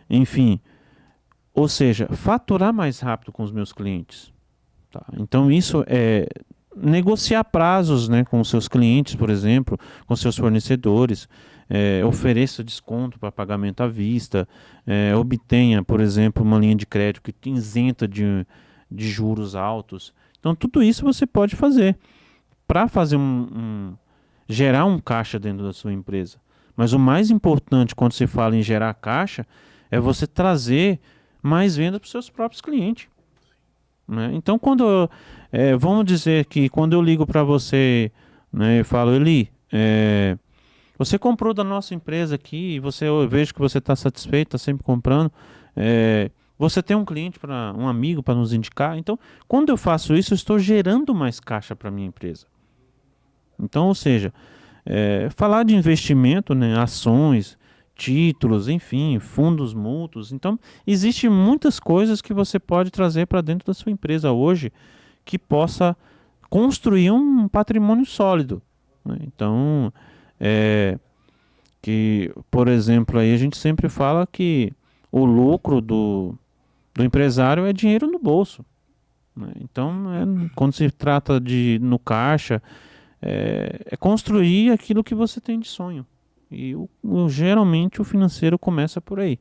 enfim, ou seja, faturar mais rápido com os meus clientes. Tá? Então isso é negociar prazos, né, com os seus clientes, por exemplo, com seus fornecedores, ofereça desconto para pagamento à vista, obtenha, por exemplo, uma linha de crédito que te isenta de juros altos. Então tudo isso você pode fazer para fazer gerar um caixa dentro da sua empresa. Mas o mais importante quando se fala em gerar caixa é você trazer mais vendas para os seus próprios clientes. Né? Então, vamos dizer que quando eu ligo para você, né, eu falo, Eli, você comprou da nossa empresa aqui, eu vejo que você está satisfeito, está sempre comprando, você tem um cliente, um amigo para nos indicar. Então, quando eu faço isso, eu estou gerando mais caixa para a minha empresa. Então, ou seja, falar de investimento, né, ações, títulos, enfim, fundos mútuos. Então, existem muitas coisas que você pode trazer para dentro da sua empresa hoje que possa construir um patrimônio sólido. Né? Então, que, por exemplo, aí a gente sempre fala que o lucro do empresário é dinheiro no bolso. Né? Então, quando se trata no caixa, é construir aquilo que você tem de sonho. E geralmente o financeiro começa por aí,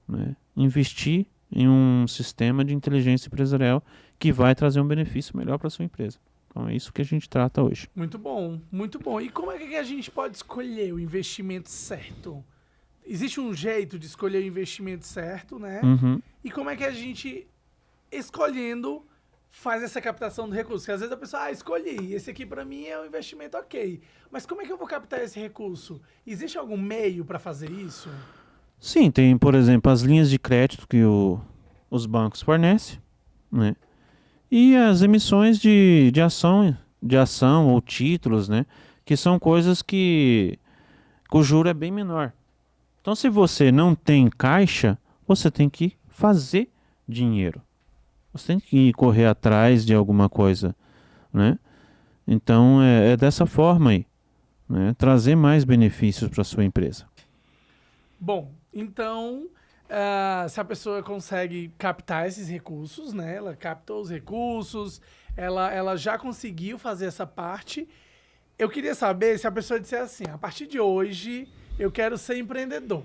né? Investir em um sistema de inteligência empresarial que vai trazer um benefício melhor para a sua empresa. Então é isso que a gente trata hoje. Muito bom, muito bom. E como é que a gente pode escolher o investimento certo? Existe um jeito de escolher o investimento certo, né? Uhum. E como é que a gente, escolhendo, faz essa captação do recurso? Porque às vezes a pessoa, escolhi, esse aqui para mim é um investimento ok. Mas como é que eu vou captar esse recurso? Existe algum meio para fazer isso? Sim, tem, por exemplo, as linhas de crédito que os bancos fornecem, né? E as emissões de ação ou títulos, né? Que são coisas que o juro é bem menor. Então, se você não tem caixa, você tem que fazer dinheiro. Você tem que correr atrás de alguma coisa, né? Então, é dessa forma aí, né? Trazer mais benefícios para a sua empresa. Bom, então, se a pessoa consegue captar esses recursos, né? Ela captou os recursos, ela já conseguiu fazer essa parte. Eu queria saber se a pessoa disser assim, a partir de hoje, eu quero ser empreendedor.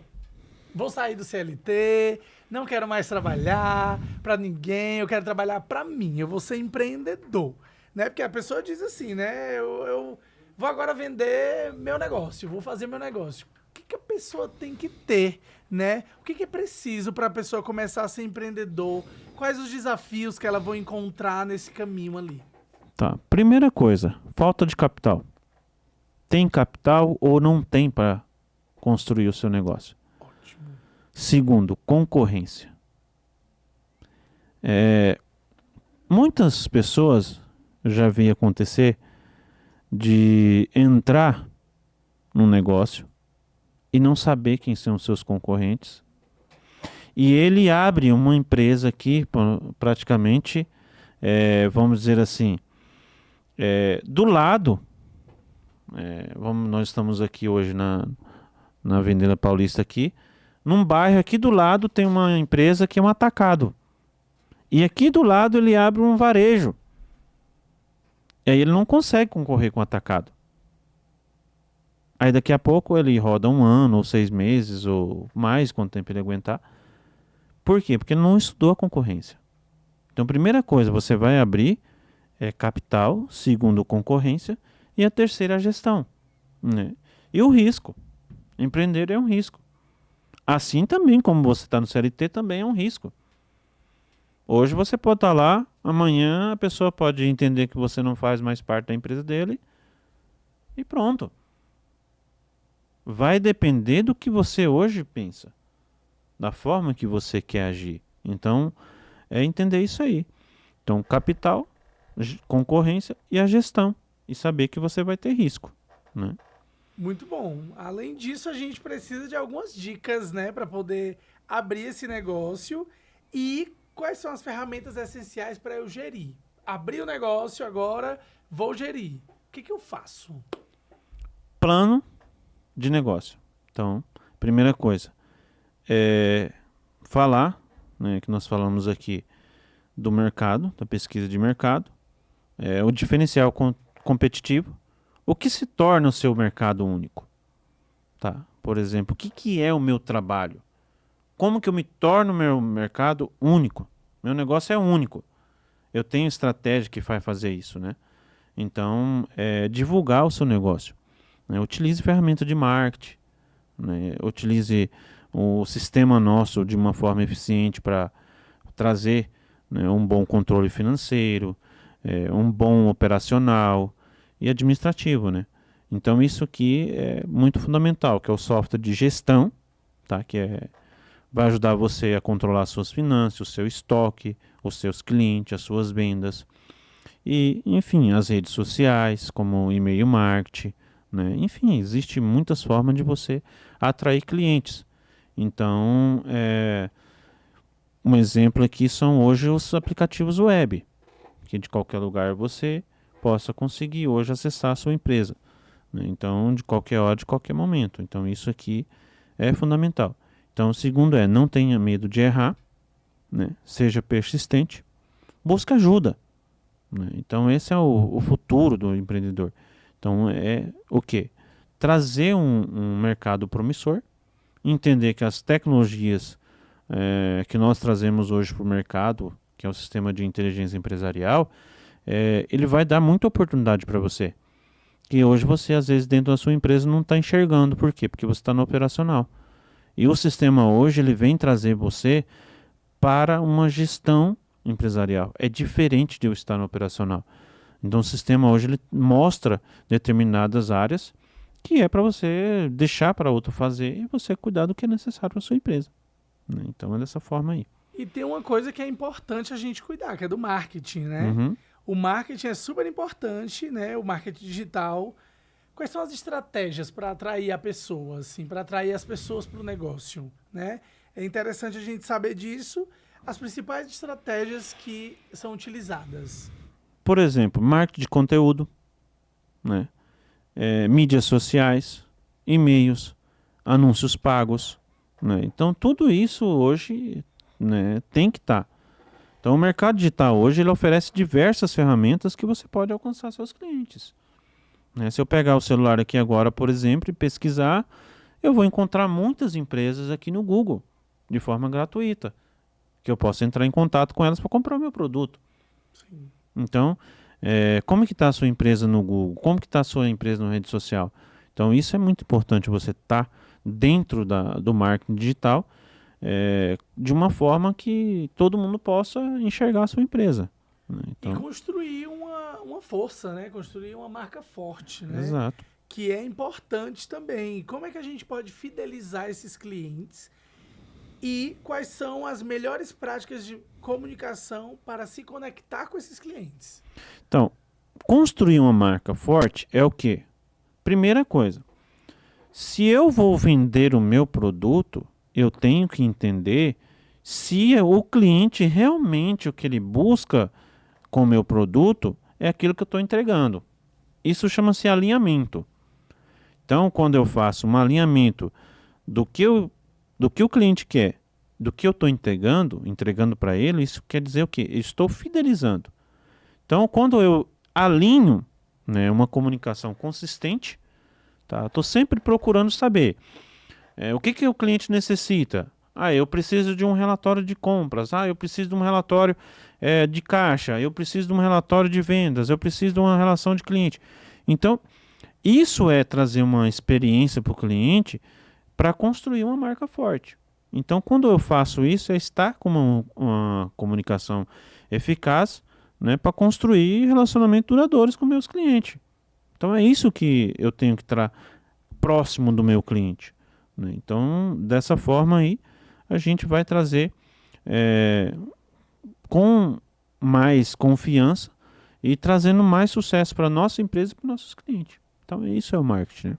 Vou sair do CLT, não quero mais trabalhar para ninguém, eu quero trabalhar para mim, eu vou ser empreendedor. Né? Porque a pessoa diz assim, né? Eu vou agora vender meu negócio, vou fazer meu negócio. que a pessoa tem que ter, né? O que é preciso para a pessoa começar a ser empreendedor? Quais os desafios que ela vai encontrar nesse caminho ali? Tá. Primeira coisa, falta de capital. Tem capital ou não tem para construir o seu negócio? Ótimo. Segundo, concorrência. Muitas pessoas eu já vi acontecer de entrar num negócio e não saber quem são os seus concorrentes. E ele abre uma empresa aqui, praticamente, vamos dizer assim, do lado. Nós estamos aqui hoje na Avenida Paulista aqui. Num bairro aqui do lado tem uma empresa que é um atacado. E aqui do lado ele abre um varejo. E aí ele não consegue concorrer com o atacado. Aí daqui a pouco ele roda 1 ano, ou 6 meses, ou mais, quanto tempo ele aguentar. Por quê? Porque ele não estudou a concorrência. Então, primeira coisa, você vai abrir capital, segundo, concorrência, e a terceira, a gestão. Né? E o risco. Empreender é um risco. Assim também, como você está no CLT, também é um risco. Hoje você pode estar lá, amanhã a pessoa pode entender que você não faz mais parte da empresa dele e pronto. Vai depender do que você hoje pensa, da forma que você quer agir. Então, é entender isso aí. Então, capital, concorrência e a gestão. E saber que você vai ter risco, né? Muito bom. Além disso, a gente precisa de algumas dicas, né, para poder abrir esse negócio. E quais são as ferramentas essenciais para eu gerir? Abri o negócio agora, vou gerir. O que eu faço? Plano de negócio. Então, primeira coisa, falar, né, que nós falamos aqui do mercado, da pesquisa de mercado, o diferencial competitivo, o que se torna o seu mercado único, tá? Por exemplo, o que é o meu trabalho? Como que eu me torno o meu mercado único? Meu negócio é único. Eu tenho estratégia que vai fazer isso, né? Então, divulgar o seu negócio. Né? Utilize ferramenta de marketing, né? Utilize o sistema nosso de uma forma eficiente para trazer, né, um bom controle financeiro, um bom operacional e administrativo, né? Então isso aqui é muito fundamental, que é o software de gestão, tá? Vai ajudar você a controlar suas finanças, o seu estoque, os seus clientes, as suas vendas e, enfim, as redes sociais, como e-mail marketing, né? Enfim, existe muitas formas de você atrair clientes. Então, um exemplo aqui são hoje os aplicativos web, que de qualquer lugar você possa conseguir hoje acessar a sua empresa, né? Então, de qualquer hora, de qualquer momento. Então, isso aqui é fundamental. Então, o segundo não tenha medo de errar, né? Seja persistente, busque ajuda, né? Então, esse é o futuro do empreendedor. Então, é o quê? Trazer um mercado promissor, entender que as tecnologias que nós trazemos hoje para o mercado, que é o sistema de inteligência empresarial, ele vai dar muita oportunidade para você. Que hoje você, às vezes, dentro da sua empresa não está enxergando. Por quê? Porque você está no operacional. E o sistema hoje, ele vem trazer você para uma gestão empresarial. É diferente de eu estar no operacional. Então, o sistema hoje, ele mostra determinadas áreas que é para você deixar para outro fazer e você cuidar do que é necessário para a sua empresa. Então, é dessa forma aí. E tem uma coisa que é importante a gente cuidar, que é do marketing, né? Uhum. O marketing é super importante, né? O marketing digital. Quais são as estratégias para atrair a pessoa, assim, para atrair as pessoas para o negócio, né? É interessante a gente saber disso, as principais estratégias que são utilizadas. Por exemplo, marketing de conteúdo, né? Mídias sociais, e-mails, anúncios pagos, né? Então, tudo isso hoje, né, tem que estar. Então, o mercado digital hoje ele oferece diversas ferramentas que você pode alcançar seus clientes. Né? Se eu pegar o celular aqui agora, por exemplo, e pesquisar, eu vou encontrar muitas empresas aqui no Google, de forma gratuita, que eu posso entrar em contato com elas para comprar o meu produto. Sim. Então, como que está a sua empresa no Google? Como que está a sua empresa na rede social? Então, isso é muito importante você estar dentro do marketing digital, de uma forma que todo mundo possa enxergar a sua empresa, né? Então, E construir uma força, né? Construir uma marca forte, né? exato. Que é importante também. Como é que a gente pode fidelizar esses clientes? E quais são as melhores práticas de comunicação para se conectar com esses clientes? Então, construir uma marca forte é o quê? Primeira coisa, se eu vou vender o meu produto, eu tenho que entender se o cliente realmente o que ele busca com o meu produto é aquilo que eu estou entregando. Isso chama-se alinhamento. Então, quando eu faço um alinhamento do que o cliente quer, do que eu estou entregando para ele, isso quer dizer o quê? Eu estou fidelizando. Então, quando eu alinho, né, uma comunicação consistente, tá? Estou sempre procurando saber o que o cliente necessita. Eu preciso de um relatório de compras. Eu preciso de um relatório de caixa. Eu preciso de um relatório de vendas. Eu preciso de uma relação de cliente. Então, isso é trazer uma experiência para o cliente para construir uma marca forte. Então, quando eu faço isso, é estar com uma comunicação eficaz, né, para construir relacionamentos duradouros com meus clientes. Então, é isso que eu tenho que estar próximo do meu cliente, né? Então, dessa forma aí, a gente vai trazer com mais confiança e trazendo mais sucesso para a nossa empresa e para os nossos clientes. Então, isso é o marketing, né?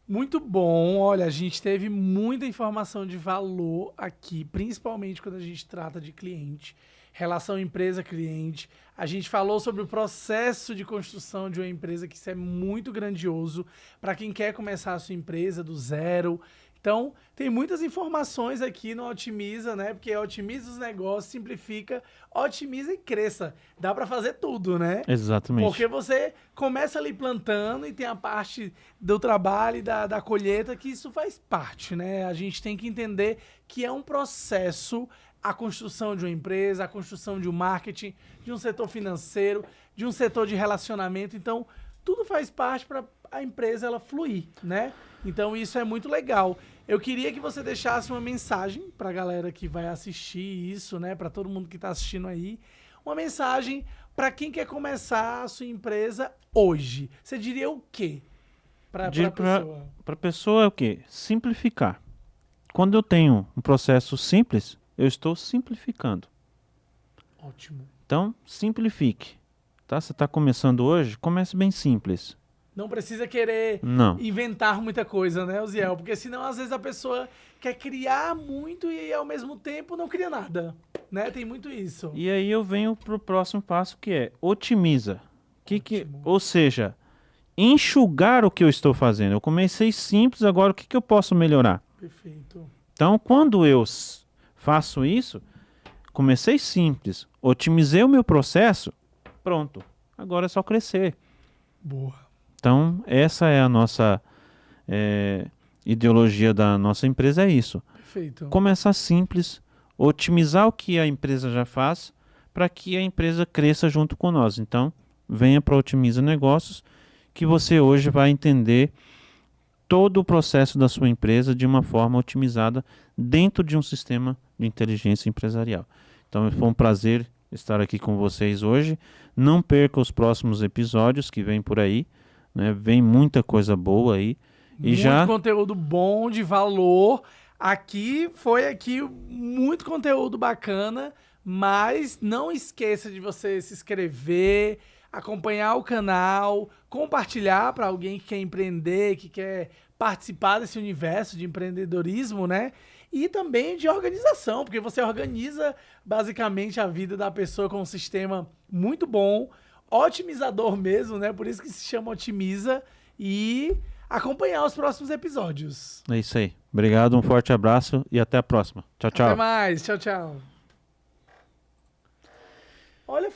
Muito bom. Olha, a gente teve muita informação de valor aqui, principalmente quando a gente trata de cliente, relação empresa-cliente. A gente falou sobre o processo de construção de uma empresa, que isso é muito grandioso para quem quer começar a sua empresa do zero. Então, tem muitas informações aqui no Otimiza, né? Porque otimiza os negócios, simplifica, otimiza e cresça. Dá para fazer tudo, né? Exatamente. Porque você começa ali plantando e tem a parte do trabalho e da colheita, que isso faz parte, né? A gente tem que entender que é um processo a construção de uma empresa, a construção de um marketing, de um setor financeiro, de um setor de relacionamento. Então, tudo faz parte para a empresa ela fluir, né? Então, isso é muito legal. Eu queria que você deixasse uma mensagem para a galera que vai assistir isso, né? Para todo mundo que está assistindo aí. Uma mensagem para quem quer começar a sua empresa hoje. Você diria o quê para a pessoa? Para a pessoa é o quê? Simplificar. Quando eu tenho um processo simples, eu estou simplificando. Ótimo. Então, simplifique. Tá? Você está começando hoje, comece bem simples. Não precisa querer inventar muita coisa, né, Uziel? Porque senão, às vezes, a pessoa quer criar muito e, ao mesmo tempo, não cria nada, né? Tem muito isso. E aí eu venho para o próximo passo, que é otimiza. Ou seja, enxugar o que eu estou fazendo. Eu comecei simples, agora o que eu posso melhorar? Perfeito. Então, quando eu faço isso, comecei simples, otimizei o meu processo, pronto. Agora é só crescer. Boa. Então, essa é a nossa ideologia da nossa empresa, é isso. Perfeito. Começar simples, otimizar o que a empresa já faz para que a empresa cresça junto com nós. Então, venha para Otimiza Negócios, que você hoje vai entender todo o processo da sua empresa de uma forma otimizada dentro de um sistema de inteligência empresarial. Então, foi um prazer estar aqui com vocês hoje. Não perca os próximos episódios que vem por aí, né? Vem muita coisa boa aí. E muito conteúdo bom, de valor. Foi muito conteúdo bacana, mas não esqueça de você se inscrever, acompanhar o canal, compartilhar para alguém que quer empreender, que quer participar desse universo de empreendedorismo, né? E também de organização, porque você organiza basicamente a vida da pessoa com um sistema muito bom, otimizador mesmo, né? Por isso que se chama Otimiza, e acompanhar os próximos episódios. É isso aí. Obrigado, um forte abraço e até a próxima. Tchau, tchau. Até mais. Tchau, tchau. Olha,